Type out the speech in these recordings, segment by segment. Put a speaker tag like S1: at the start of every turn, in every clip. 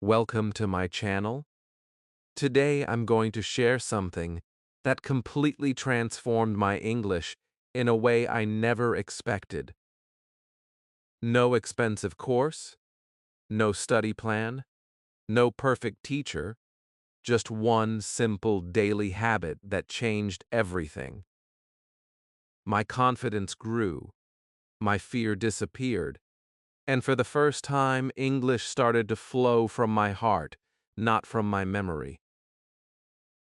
S1: Welcome to my channel. Today I'm going to share something that completely transformed my English in a way I never expected. No expensive course, no study plan, no perfect teacher, just one simple daily habit that changed everything. My confidence grew, my fear disappeared, and for the first time English started to flow from my heart, not from my memory.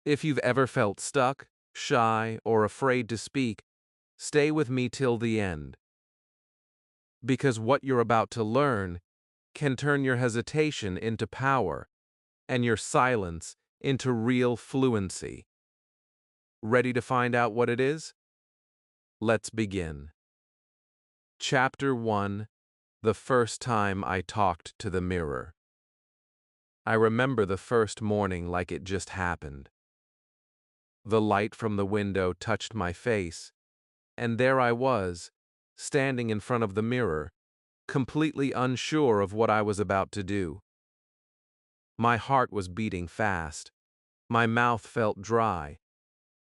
S1: If you've ever felt stuck, shy, or afraid to speak, stay with me till the end. Because what you're about to learn can turn your hesitation into power and your silence into real fluency. Ready to find out what it is? Let's begin. Chapter 1: The First Time I Talked to the Mirror. I remember the first morning like it just happened. The light from the window touched my face, and there I was, standing in front of the mirror, completely unsure of what I was about to do. My heart was beating fast. My mouth felt dry.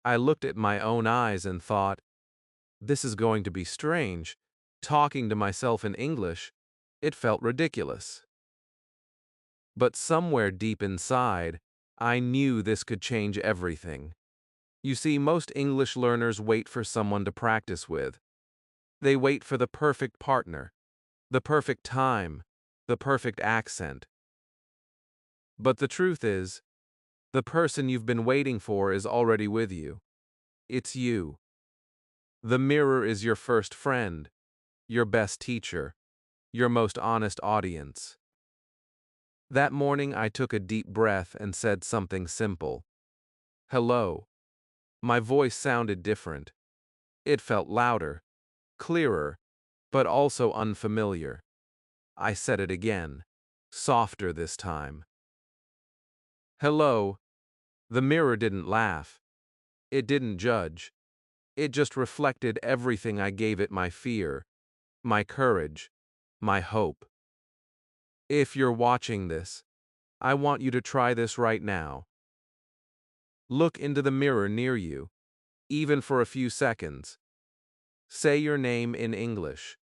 S1: I looked at my own eyes and thought, this is going to be strange. Talking to myself in English, it felt ridiculous. But somewhere deep inside, I knew this could change everything. You see, most English learners wait for someone to practice with. They wait for the perfect partner, the perfect time, the perfect accent. But the truth is, the person you've been waiting for is already with you. It's you. The mirror is your first friend, your best teacher, your most honest audience. That morning I took a deep breath and said something simple. Hello. My voice sounded different. It felt louder, clearer, but also unfamiliar. I said it again, softer this time. Hello. The mirror didn't laugh. It didn't judge. It just reflected everything I gave it: my fear, my courage, my hope. If you're watching this, I want you to try this right now. Look into the mirror near you, even for a few seconds. Say your name in English.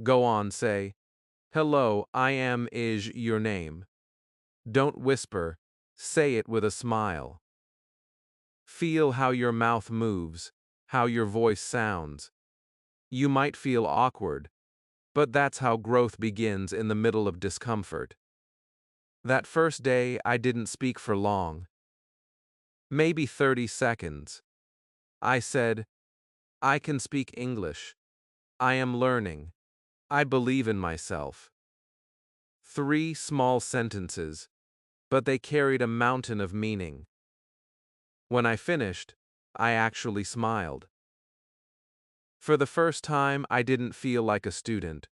S1: Go on, say, hello, I am is your name. Don't whisper, say it with a smile. Feel how your mouth moves, how your voice sounds. You might feel awkward, but that's how growth begins, in the middle of discomfort. That first day, I didn't speak for long. Maybe 30 seconds. I said, I can speak English. I am learning. I believe in myself. 3 small sentences, but they carried a mountain of meaning. When I finished, I actually smiled. For the first time, I didn't feel like a student.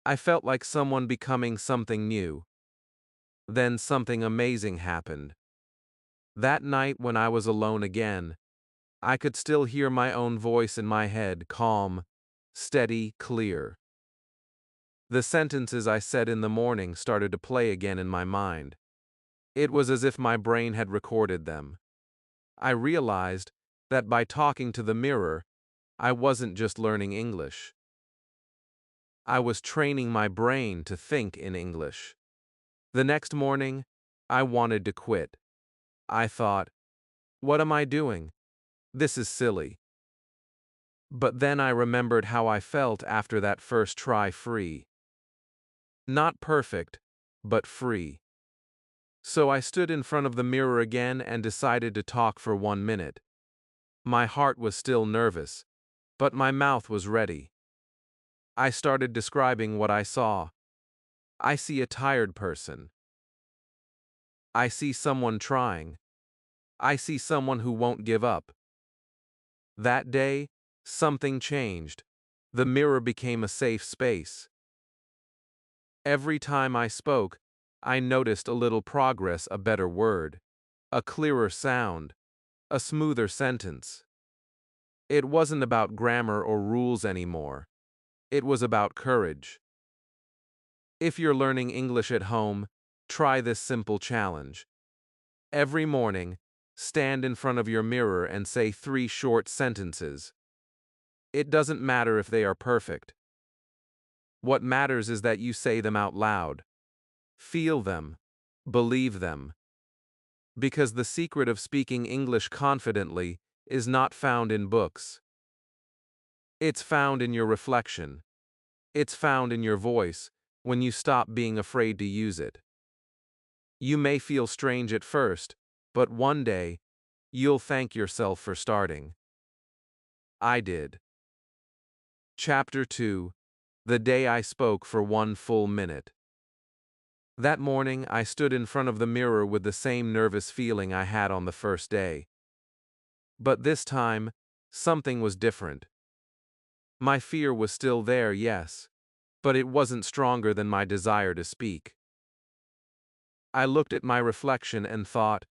S1: I felt like someone becoming something new. Then something amazing happened. That night when I was alone again, I could still hear my own voice in my head, calm, steady, clear. The sentences I said in the morning started to play again in my mind. It was as if my brain had recorded them. I realized that by talking to the mirror, I wasn't just learning English. I was training my brain to think in English. The next morning, I wanted to quit. I thought, what am I doing? This is silly. But then I remembered how I felt after that first try: free. Not perfect, but free. So I stood in front of the mirror again and decided to talk for 1 minute. My heart was still nervous, but my mouth was ready. I started describing what I saw. I see a tired person. I see someone trying. I see someone who won't give up. That day, something changed. The mirror became a safe space. Every time I spoke, I noticed a little progress: a better word, a clearer sound, a smoother sentence. It wasn't about grammar or rules anymore. It was about courage. If you're learning English at home, Try this simple challenge. Every morning, stand in front of your mirror and say 3 short sentences. It doesn't matter if they are perfect. What matters is that you say them out loud. Feel them. Believe them. Because the secret of speaking English confidently is not found in books. It's found in your reflection. It's found in your voice when you stop being afraid to use it. You may feel strange at first, but one day, you'll thank yourself for starting. I did. Chapter 2: The Day I Spoke for 1 Full Minute. That morning, I stood in front of the mirror with the same nervous feeling I had on the first day. But this time, something was different. My fear was still there, yes, but it wasn't stronger than my desire to speak. I looked at my reflection and thought,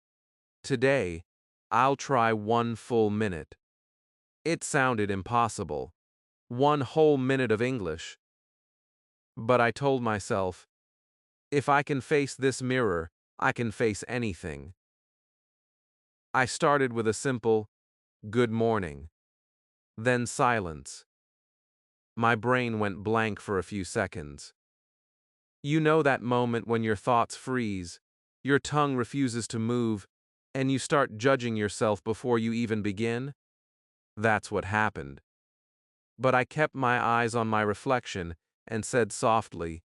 S1: today, I'll try 1 full minute. It sounded impossible. 1 whole minute of English. But I told myself, if I can face this mirror, I can face anything. I started with a simple, good morning. Then silence. My brain went blank for a few seconds. You know that moment when your thoughts freeze, your tongue refuses to move, and you start judging yourself before you even begin? That's what happened. But I kept my eyes on my reflection and said softly,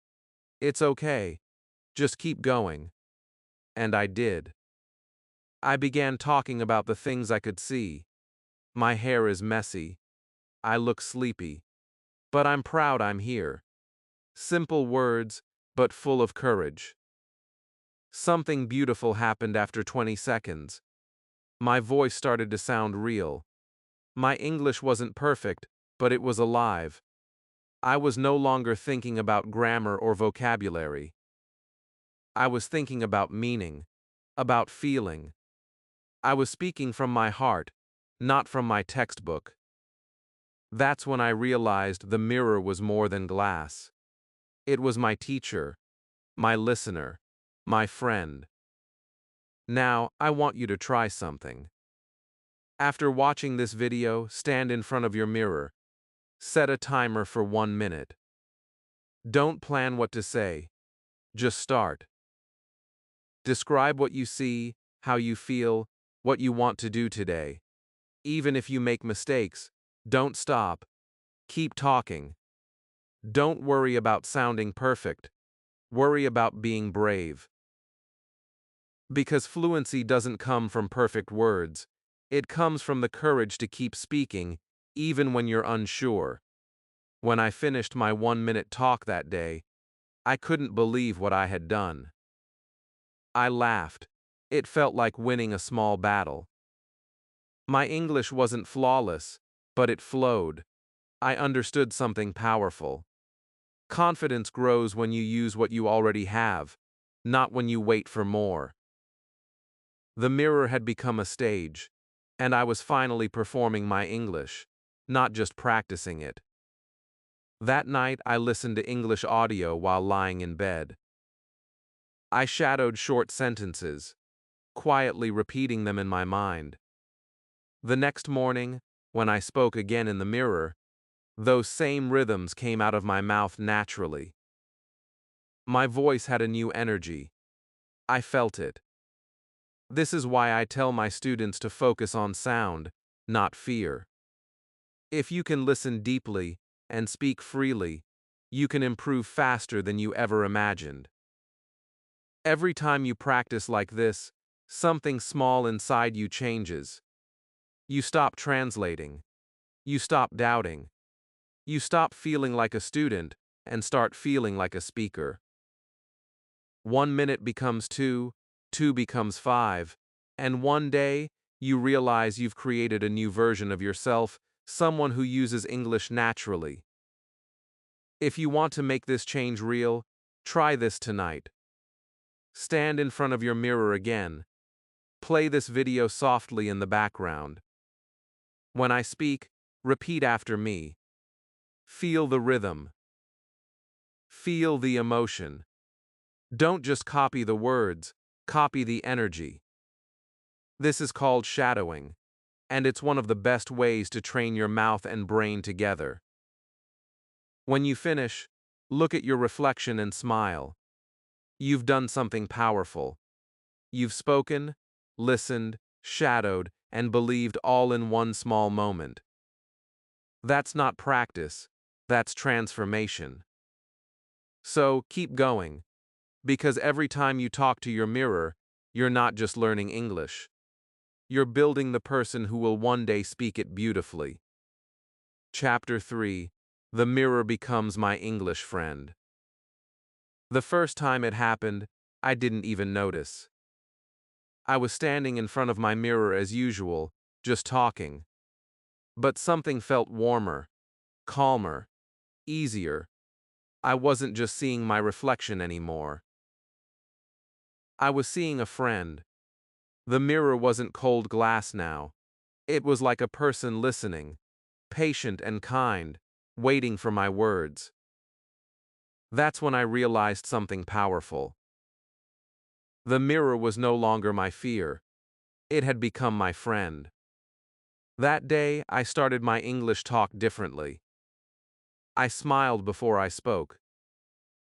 S1: "It's okay. Just keep going." And I did. I began talking about the things I could see. My hair is messy. I look sleepy. But I'm proud I'm here. Simple words, but full of courage. Something beautiful happened after 20 seconds. My voice started to sound real. My English wasn't perfect, but it was alive. I was no longer thinking about grammar or vocabulary. I was thinking about meaning, about feeling. I was speaking from my heart, not from my textbook. That's when I realized the mirror was more than glass. It was my teacher, my listener, my friend. Now, I want you to try something. After watching this video, stand in front of your mirror. Set a timer for 1 minute. Don't plan what to say. Just start. Describe what you see, how you feel, what you want to do today. Even if you make mistakes, don't stop. Keep talking. Don't worry about sounding perfect. Worry about being brave. Because fluency doesn't come from perfect words. It comes from the courage to keep speaking, even when you're unsure. When I finished my 1-minute talk that day, I couldn't believe what I had done. I laughed. It felt like winning a small battle. My English wasn't flawless, but it flowed. I understood something powerful. Confidence grows when you use what you already have, not when you wait for more. The mirror had become a stage, and I was finally performing my English, not just practicing it. That night, I listened to English audio while lying in bed. I shadowed short sentences, quietly repeating them in my mind. The next morning, when I spoke again in the mirror, those same rhythms came out of my mouth naturally. My voice had a new energy. I felt it. This is why I tell my students to focus on sound, not fear. If you can listen deeply and speak freely, you can improve faster than you ever imagined. Every time you practice like this, something small inside you changes. You stop translating. You stop doubting. You stop feeling like a student and start feeling like a speaker. 1 minute becomes 2, 2 becomes 5, and one day, you realize you've created a new version of yourself, someone who uses English naturally. If you want to make this change real, try this tonight. Stand in front of your mirror again. Play this video softly in the background. When I speak, repeat after me. Feel the rhythm. Feel the emotion. Don't just copy the words, copy the energy. This is called shadowing, and it's one of the best ways to train your mouth and brain together. When you finish, look at your reflection and smile. You've done something powerful. You've spoken, listened, shadowed, and believed all in one small moment. That's not practice, that's transformation. So keep going, because every time you talk to your mirror, you're not just learning English. You're building the person who will one day speak it beautifully. Chapter 3: The Mirror Becomes My English Friend. The first time it happened, I didn't even notice. I was standing in front of my mirror as usual, just talking. But something felt warmer, calmer, easier. I wasn't just seeing my reflection anymore. I was seeing a friend. The mirror wasn't cold glass now. It was like a person listening, patient and kind, waiting for my words. That's when I realized something powerful. The mirror was no longer my fear. It had become my friend. That day, I started my English talk differently. I smiled before I spoke.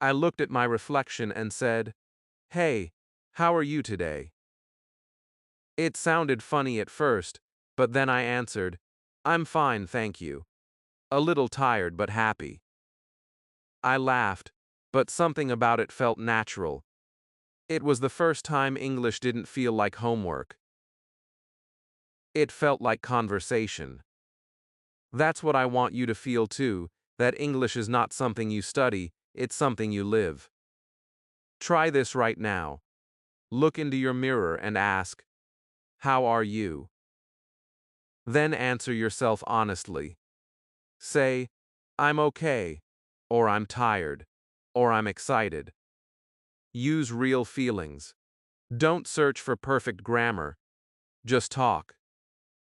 S1: I looked at my reflection and said, "Hey, how are you today?" It sounded funny at first, but then I answered, "I'm fine, thank you. A little tired but happy." I laughed, but something about it felt natural. It was the first time English didn't feel like homework. It felt like conversation. That's what I want you to feel too, that English is not something you study, it's something you live. Try this right now. Look into your mirror and ask, "How are you?" Then answer yourself honestly. Say, "I'm okay," or "I'm tired," or "I'm excited." Use real feelings. Don't search for perfect grammar, just talk.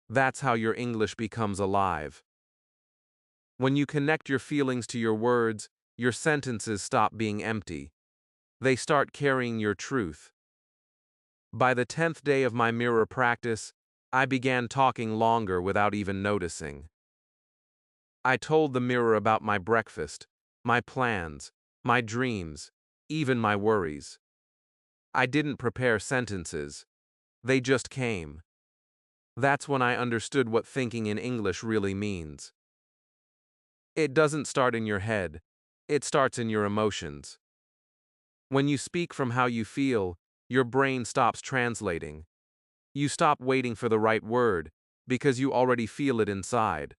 S1: That's how your English becomes alive. When you connect your feelings to your words, your sentences stop being empty. They start carrying your truth. By the 10th day of my mirror practice, I began talking longer without even noticing. I told the mirror about my breakfast, my plans, my dreams, even my worries. I didn't prepare sentences. They just came. That's when I understood what thinking in English really means. It doesn't start in your head. It starts in your emotions. When you speak from how you feel, your brain stops translating. You stop waiting for the right word, because you already feel it inside.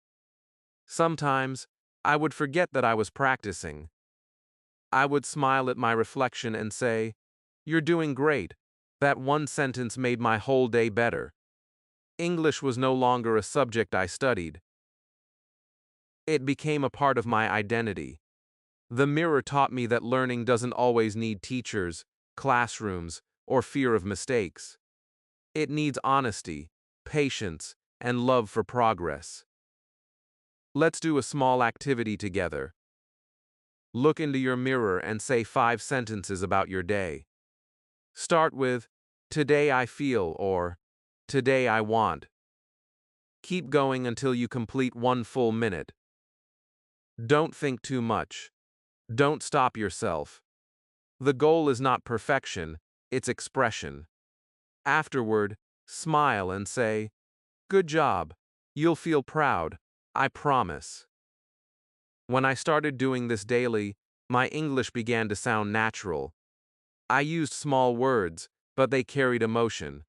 S1: Sometimes, I would forget that I was practicing. I would smile at my reflection and say, "You're doing great. That one sentence made my whole day better." English was no longer a subject I studied. It became a part of my identity. The mirror taught me that learning doesn't always need teachers, classrooms, or fear of mistakes. It needs honesty, patience, and love for progress. Let's do a small activity together. Look into your mirror and say 5 sentences about your day. Start with, "Today I feel," or "Today I want." Keep going until you complete 1 full minute. Don't think too much. Don't stop yourself. The goal is not perfection, it's expression. Afterward, smile and say, "Good job. You'll feel proud, I promise." When I started doing this daily, my English began to sound natural. I used small words, but they carried emotion.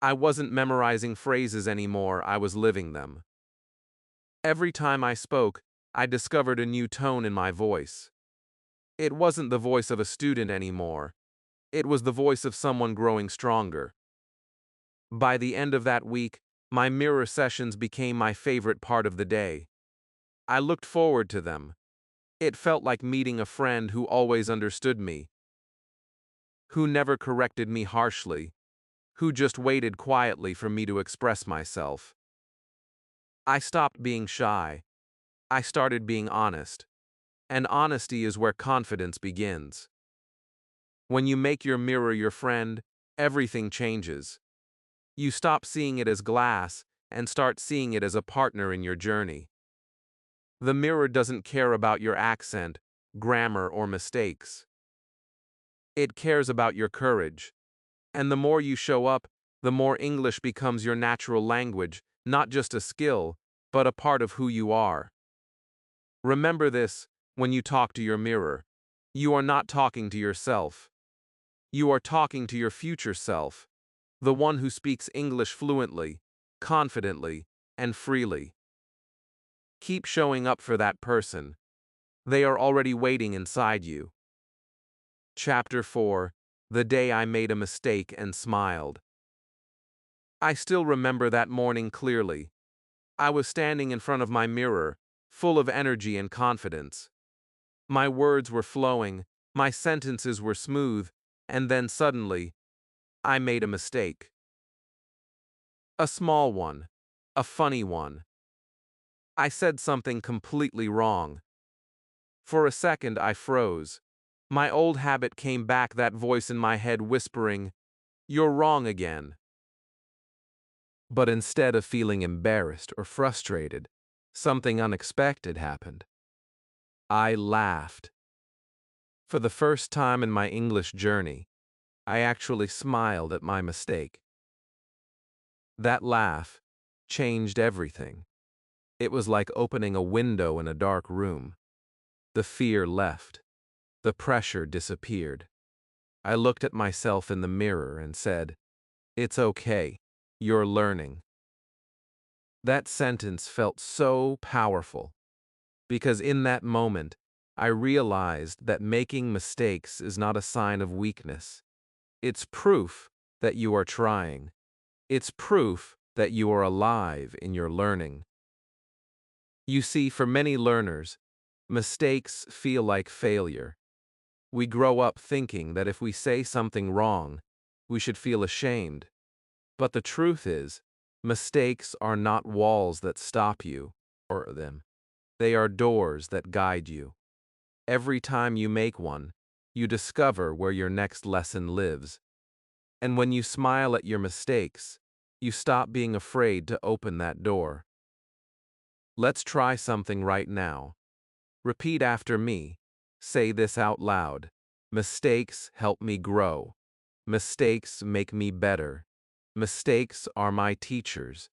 S1: I wasn't memorizing phrases anymore, I was living them. Every time I spoke, I discovered a new tone in my voice. It wasn't the voice of a student anymore. It was the voice of someone growing stronger. By the end of that week, my mirror sessions became my favorite part of the day. I looked forward to them. It felt like meeting a friend who always understood me, who never corrected me harshly, who just waited quietly for me to express myself. I stopped being shy. I started being honest. And honesty is where confidence begins. When you make your mirror your friend, everything changes. You stop seeing it as glass and start seeing it as a partner in your journey. The mirror doesn't care about your accent, grammar, or mistakes. It cares about your courage. And the more you show up, the more English becomes your natural language, not just a skill, but a part of who you are. Remember this when you talk to your mirror. You are not talking to yourself. You are talking to your future self, the one who speaks English fluently, confidently, and freely. Keep showing up for that person. They are already waiting inside you. Chapter 4: The Day I Made a Mistake and Smiled. I still remember that morning clearly. I was standing in front of my mirror, full of energy and confidence. My words were flowing, my sentences were smooth, and then suddenly, I made a mistake. A small one. A funny one. I said something completely wrong. For a second, I froze. My old habit came back, that voice in my head whispering, "You're wrong again." But instead of feeling embarrassed or frustrated, something unexpected happened. I laughed. For the first time in my English journey, I actually smiled at my mistake. That laugh changed everything. It was like opening a window in a dark room. The fear left. The pressure disappeared. I looked at myself in the mirror and said, "It's okay. You're learning." That sentence felt so powerful because in that moment, I realized that making mistakes is not a sign of weakness. It's proof that you are trying. It's proof that you are alive in your learning. You see, for many learners, mistakes feel like failure. We grow up thinking that if we say something wrong, we should feel ashamed. But the truth is, mistakes are not walls that stop you or them. They are doors that guide you. Every time you make one, you discover where your next lesson lives. And when you smile at your mistakes, you stop being afraid to open that door. Let's try something right now. Repeat after me. Say this out loud. Mistakes help me grow. Mistakes make me better. Mistakes are my teachers.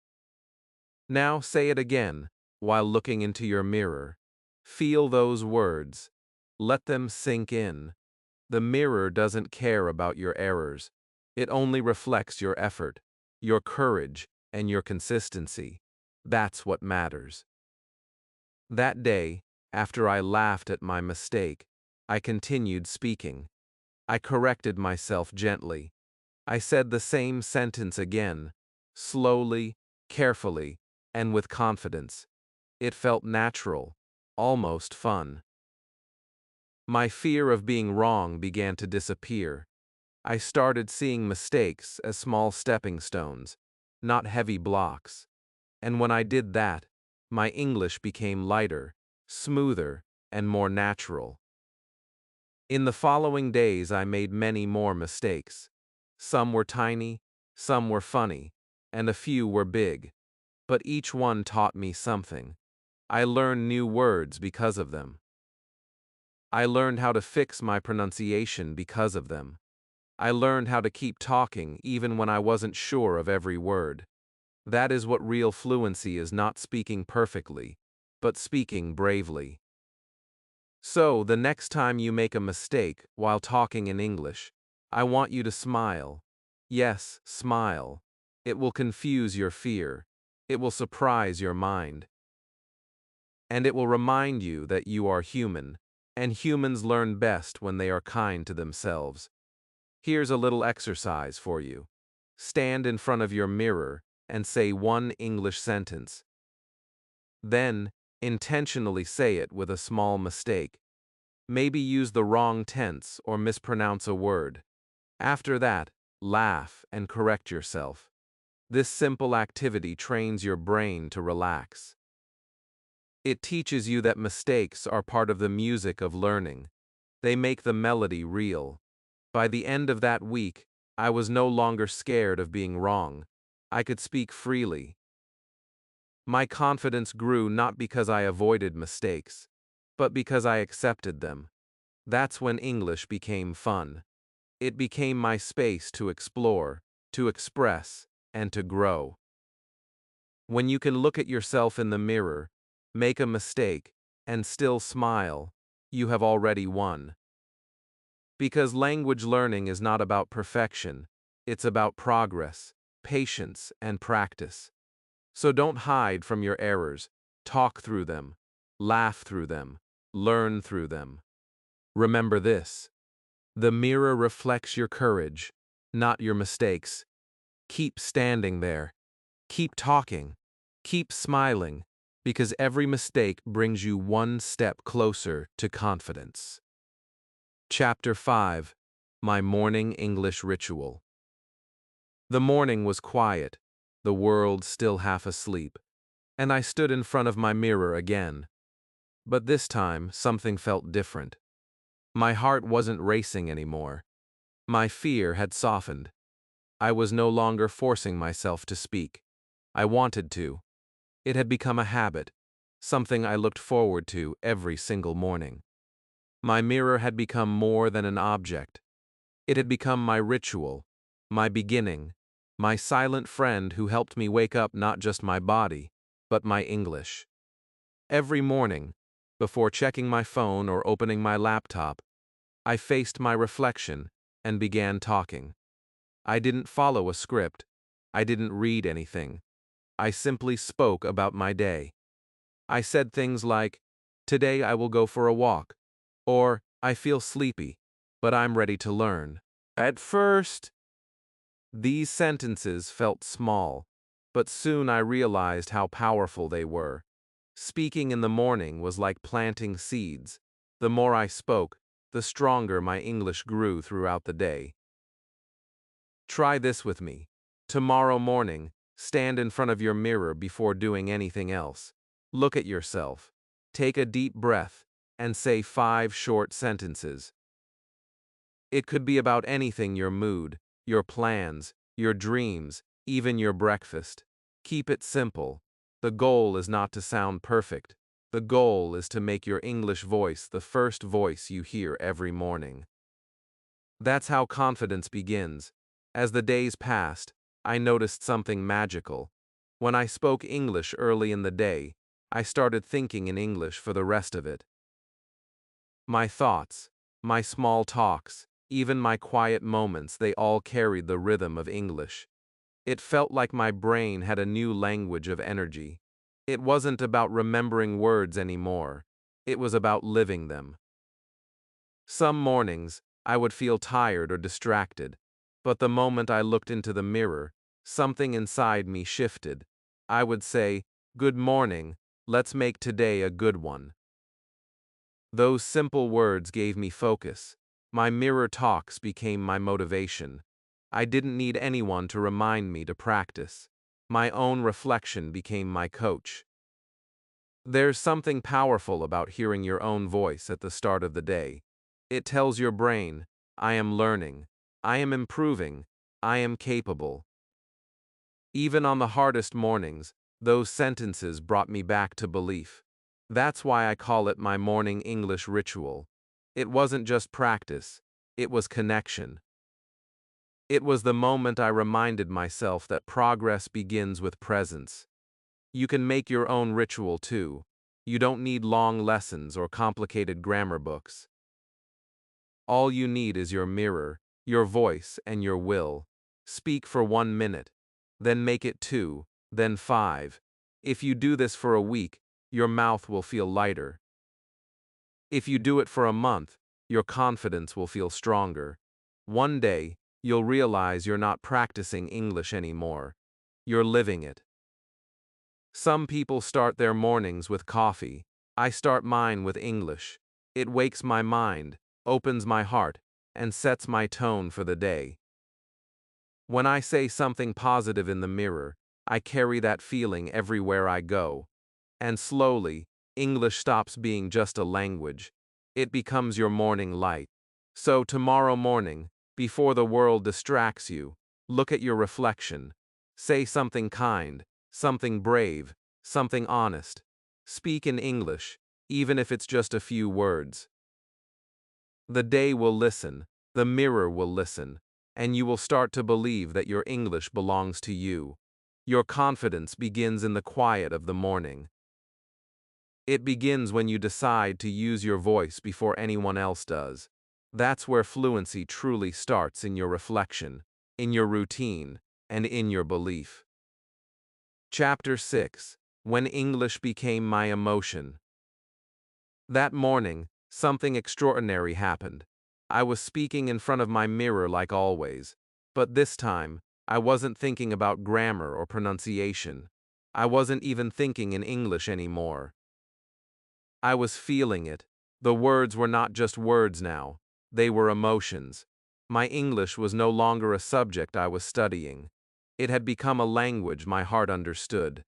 S1: Now say it again while looking into your mirror. Feel those words. Let them sink in. The mirror doesn't care about your errors. It only reflects your effort, your courage, and your consistency. That's what matters. That day, after I laughed at my mistake, I continued speaking. I corrected myself gently. I said the same sentence again, slowly, carefully, and with confidence. It felt natural, almost fun. My fear of being wrong began to disappear. I started seeing mistakes as small stepping stones, not heavy blocks. And when I did that, my English became lighter, smoother, and more natural. In the following days, I made many more mistakes. Some were tiny, some were funny, and a few were big. But each one taught me something. I learned new words because of them. I learned how to fix my pronunciation because of them. I learned how to keep talking even when I wasn't sure of every word. That is what real fluency is, not speaking perfectly, but speaking bravely. So, the next time you make a mistake while talking in English, I want you to smile. Yes, smile. It will confuse your fear. It will surprise your mind. And it will remind you that you are human, and humans learn best when they are kind to themselves. Here's a little exercise for you. Stand in front of your mirror and say one English sentence. Then, intentionally say it with a small mistake. Maybe use the wrong tense or mispronounce a word. After that, laugh and correct yourself. This simple activity trains your brain to relax. It teaches you that mistakes are part of the music of learning. They make the melody real. By the end of that week, I was no longer scared of being wrong. I could speak freely. My confidence grew not because I avoided mistakes, but because I accepted them. That's when English became fun. It became my space to explore, to express, and to grow. When you can look at yourself in the mirror, make a mistake, and still smile, you have already won. Because language learning is not about perfection, it's about progress, patience, and practice. So don't hide from your errors, talk through them, laugh through them, learn through them. Remember this: the mirror reflects your courage, not your mistakes. Keep standing there, keep talking, keep smiling, because every mistake brings you one step closer to confidence. Chapter 5: My Morning English Ritual. The morning was quiet, the world still half asleep, and I stood in front of my mirror again. But this time, something felt different. My heart wasn't racing anymore. My fear had softened. I was no longer forcing myself to speak. I wanted to. It had become a habit, something I looked forward to every single morning. My mirror had become more than an object. It had become my ritual, my beginning, my silent friend who helped me wake up not just my body, but my English. Every morning, before checking my phone or opening my laptop, I faced my reflection and began talking. I didn't follow a script. I didn't read anything. I simply spoke about my day. I said things like, "Today I will go for a walk," or "I feel sleepy, but I'm ready to learn." At first, these sentences felt small, but soon I realized how powerful they were. Speaking in the morning was like planting seeds. The more I spoke, the stronger my English grew throughout the day. Try this with me. Tomorrow morning, stand in front of your mirror before doing anything else. Look at yourself. Take a deep breath and say 5 short sentences. It could be about anything: your mood, your plans, your dreams, even your breakfast. Keep it simple. The goal is not to sound perfect. The goal is to make your English voice the first voice you hear every morning. That's how confidence begins. As the days passed, I noticed something magical. When I spoke English early in the day, I started thinking in English for the rest of it. My thoughts, my small talks, even my quiet moments, they all carried the rhythm of English. It felt like my brain had a new language of energy. It wasn't about remembering words anymore. It was about living them. Some mornings, I would feel tired or distracted, but the moment I looked into the mirror, something inside me shifted. I would say, "Good morning, let's make today a good one." Those simple words gave me focus. My mirror talks became my motivation. I didn't need anyone to remind me to practice. My own reflection became my coach. There's something powerful about hearing your own voice at the start of the day. It tells your brain, "I am learning, I am improving, I am capable." Even on the hardest mornings, those sentences brought me back to belief. That's why I call it my morning English ritual. It wasn't just practice, it was connection. It was the moment I reminded myself that progress begins with presence. You can make your own ritual too. You don't need long lessons or complicated grammar books. All you need is your mirror, your voice, and your will. Speak for 1 minute, then make it 2, then 5. If you do this for a week, your mouth will feel lighter. If you do it for a month, your confidence will feel stronger. One day, you'll realize you're not practicing English anymore. You're living it. Some people start their mornings with coffee. I start mine with English. It wakes my mind, opens my heart, and sets my tone for the day. When I say something positive in the mirror, I carry that feeling everywhere I go. And slowly, English stops being just a language. It becomes your morning light. So tomorrow morning, Before the world distracts you, look at your reflection. Say something kind, something brave, something honest. Speak in English, even if it's just a few words. The day will listen, the mirror will listen, and you will start to believe that your English belongs to you. Your confidence begins in the quiet of the morning. It begins when you decide to use your voice before anyone else does. That's where fluency truly starts, in your reflection, in your routine, and in your belief. Chapter 6: When English Became My Emotion. That morning, something extraordinary happened. I was speaking in front of my mirror like always, but this time, I wasn't thinking about grammar or pronunciation. I wasn't even thinking in English anymore. I was feeling it. The words were not just words now, they were emotions. My English was no longer a subject I was studying. It had become a language my heart understood.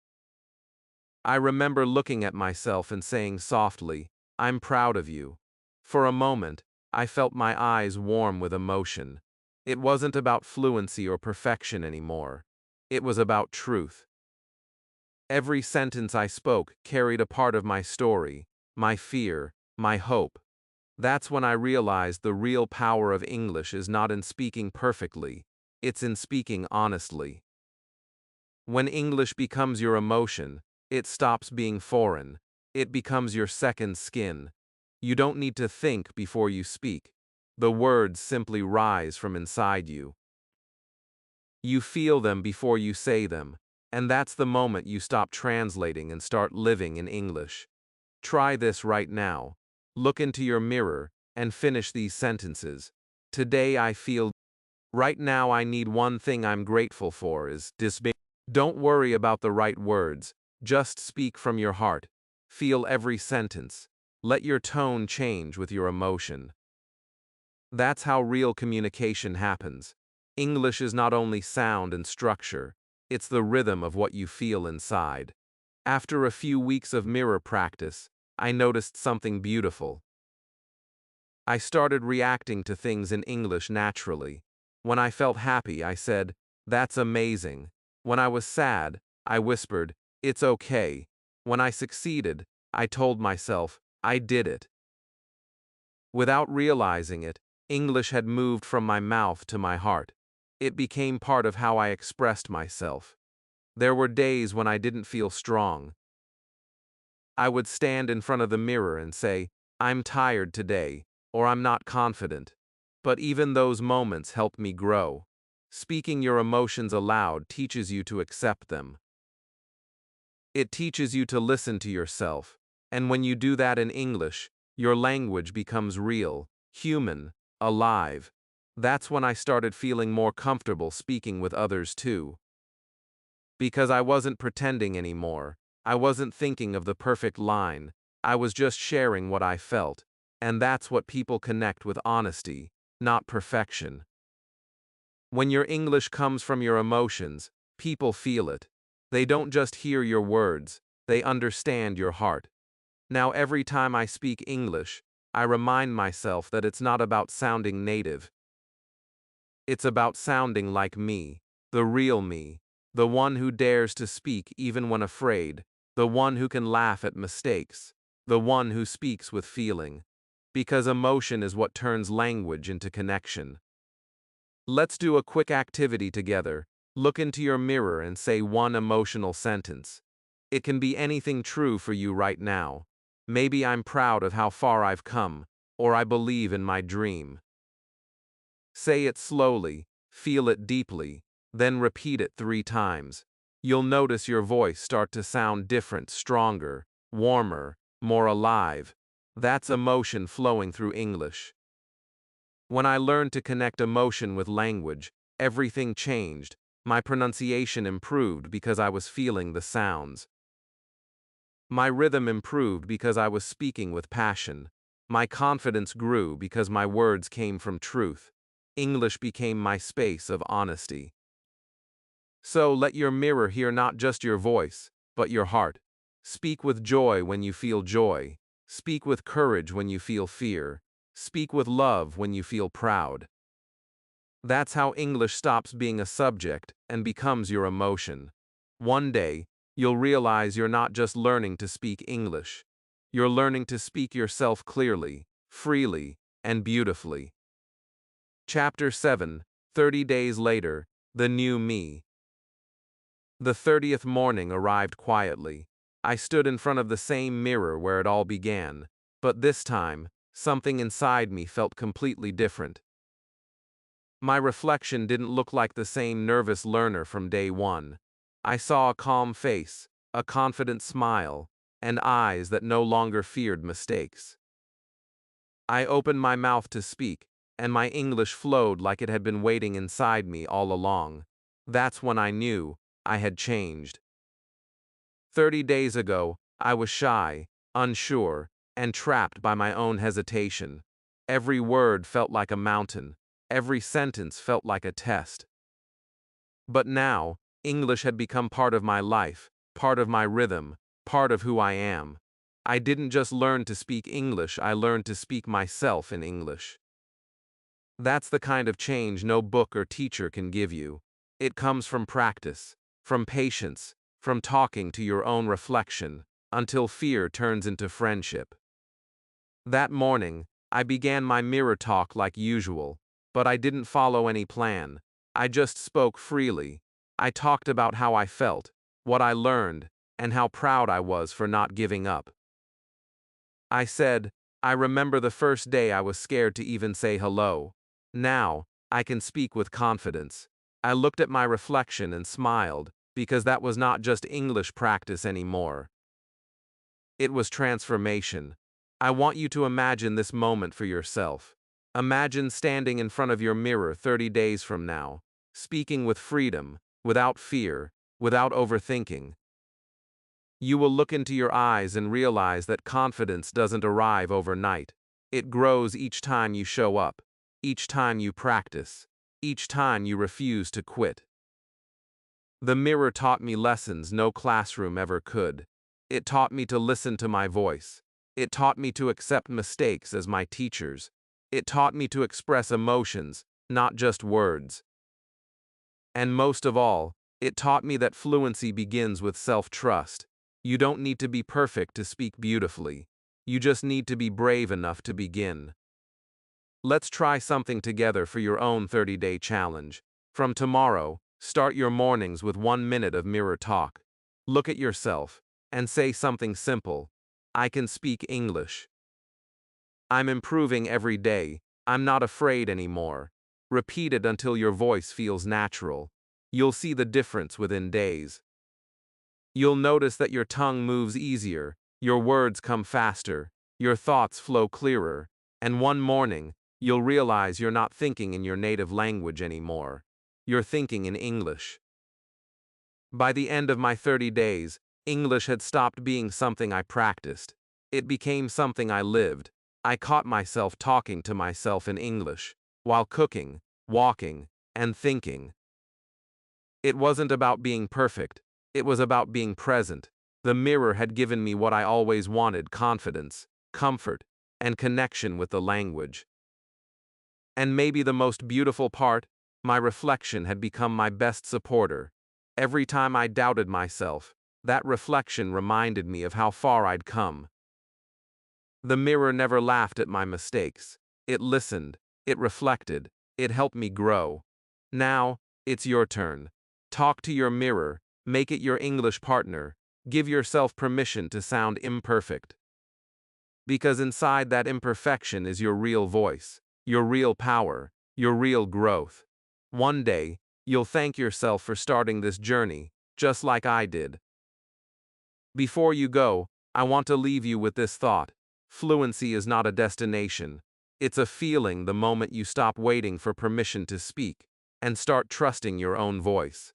S1: I remember looking at myself and saying softly, "I'm proud of you." For a moment, I felt my eyes warm with emotion. It wasn't about fluency or perfection anymore. It was about truth. Every sentence I spoke carried a part of my story, my fear, my hope. That's when I realized the real power of English is not in speaking perfectly, it's in speaking honestly. When English becomes your emotion, it stops being foreign. It becomes your second skin. You don't need to think before you speak. The words simply rise from inside you. You feel them before you say them, and that's the moment you stop translating and start living in English. Try this right now. Look into your mirror and finish these sentences. Today I feel. Right now I need. One thing I'm grateful for is this. Don't worry about the right words, just speak from your heart. Feel every sentence. Let your tone change with your emotion. That's how real communication happens. English is not only sound and structure, it's the rhythm of what you feel inside. After a few weeks of mirror practice, I noticed something beautiful. I started reacting to things in English naturally. When I felt happy, I said, "That's amazing." When I was sad, I whispered, "It's okay." When I succeeded, I told myself, "I did it." Without realizing it, English had moved from my mouth to my heart. It became part of how I expressed myself. There were days when I didn't feel strong. I would stand in front of the mirror and say, "I'm tired today," or "I'm not confident." But even those moments helped me grow. Speaking your emotions aloud teaches you to accept them. It teaches you to listen to yourself, and when you do that in English, your language becomes real, human, alive. That's when I started feeling more comfortable speaking with others too. Because I wasn't pretending anymore. I wasn't thinking of the perfect line. I was just sharing what I felt. And that's what people connect with: honesty, not perfection. When your English comes from your emotions, people feel it. They don't just hear your words, they understand your heart. Now, every time I speak English, I remind myself that it's not about sounding native. It's about sounding like me, the real me, the one who dares to speak even when afraid, the one who can laugh at mistakes, the one who speaks with feeling. Because emotion is what turns language into connection. Let's do a quick activity together. Look into your mirror and say one emotional sentence. It can be anything true for you right now. Maybe "I'm proud of how far I've come," or "I believe in my dream." Say it slowly, feel it deeply, then repeat it 3 times. You'll notice your voice start to sound different, stronger, warmer, more alive. That's emotion flowing through English. When I learned to connect emotion with language, everything changed. My pronunciation improved because I was feeling the sounds. My rhythm improved because I was speaking with passion. My confidence grew because my words came from truth. English became my space of honesty. So let your mirror hear not just your voice, but your heart. Speak with joy when you feel joy. Speak with courage when you feel fear. Speak with love when you feel proud. That's how English stops being a subject and becomes your emotion. One day, you'll realize you're not just learning to speak English. You're learning to speak yourself clearly, freely, and beautifully. Chapter 7, 30 Days Later, The New Me. The 30th morning arrived quietly. I stood in front of the same mirror where it all began, but this time, something inside me felt completely different. My reflection didn't look like the same nervous learner from day one. I saw a calm face, a confident smile, and eyes that no longer feared mistakes. I opened my mouth to speak, and my English flowed like it had been waiting inside me all along. That's when I knew I had changed. 30 days ago, I was shy, unsure, and trapped by my own hesitation. Every word felt like a mountain. Every sentence felt like a test. But now, English had become part of my life, part of my rhythm, part of who I am. I didn't just learn to speak English, I learned to speak myself in English. That's the kind of change no book or teacher can give you. It comes from practice, from patience, from talking to your own reflection, until fear turns into friendship. That morning, I began my mirror talk like usual, but I didn't follow any plan. I just spoke freely. I talked about how I felt, what I learned, and how proud I was for not giving up. I said, I remember the first day I was scared to even say hello. Now, I can speak with confidence. I looked at my reflection and smiled, because that was not just English practice anymore. It was transformation. I want you to imagine this moment for yourself. Imagine standing in front of your mirror 30 days from now, speaking with freedom, without fear, without overthinking. You will look into your eyes and realize that confidence doesn't arrive overnight. It grows each time you show up, each time you practice, each time you refuse to quit. The mirror taught me lessons no classroom ever could. It taught me to listen to my voice. It taught me to accept mistakes as my teachers. It taught me to express emotions, not just words. And most of all, it taught me that fluency begins with self-trust. You don't need to be perfect to speak beautifully. You just need to be brave enough to begin. Let's try something together for your own 30-day challenge. From tomorrow, start your mornings with 1 minute of mirror talk. Look at yourself and say something simple. I can speak English. I'm improving every day. I'm not afraid anymore. Repeat it until your voice feels natural. You'll see the difference within days. You'll notice that your tongue moves easier, your words come faster, your thoughts flow clearer, and one morning, you'll realize you're not thinking in your native language anymore. You're thinking in English. By the end of my 30 days, English had stopped being something I practiced. It became something I lived. I caught myself talking to myself in English, while cooking, walking, and thinking. It wasn't about being perfect. It was about being present. The mirror had given me what I always wanted: confidence, comfort, and connection with the language. And maybe the most beautiful part, my reflection had become my best supporter. Every time I doubted myself, that reflection reminded me of how far I'd come. The mirror never laughed at my mistakes. It listened, it reflected, it helped me grow. Now, it's your turn. Talk to your mirror, make it your English partner, give yourself permission to sound imperfect. Because inside that imperfection is your real voice, your real power, your real growth. One day, you'll thank yourself for starting this journey, just like I did. Before you go, I want to leave you with this thought. Fluency is not a destination. It's a feeling the moment you stop waiting for permission to speak and start trusting your own voice.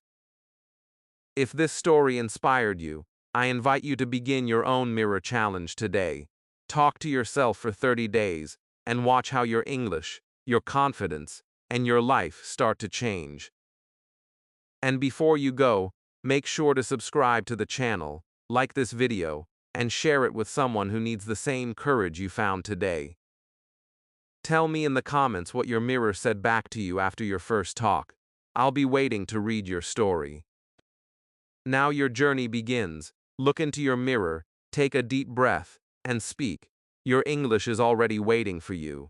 S1: If this story inspired you, I invite you to begin your own mirror challenge today. Talk to yourself for 30 days and watch how your English, your confidence, and your life start to change. And before you go, make sure to subscribe to the channel, like this video, and share it with someone who needs the same courage you found today. Tell me in the comments what your mirror said back to you after your first talk. I'll be waiting to read your story. Now your journey begins. Look into your mirror, take a deep breath, and speak. Your English is already waiting for you.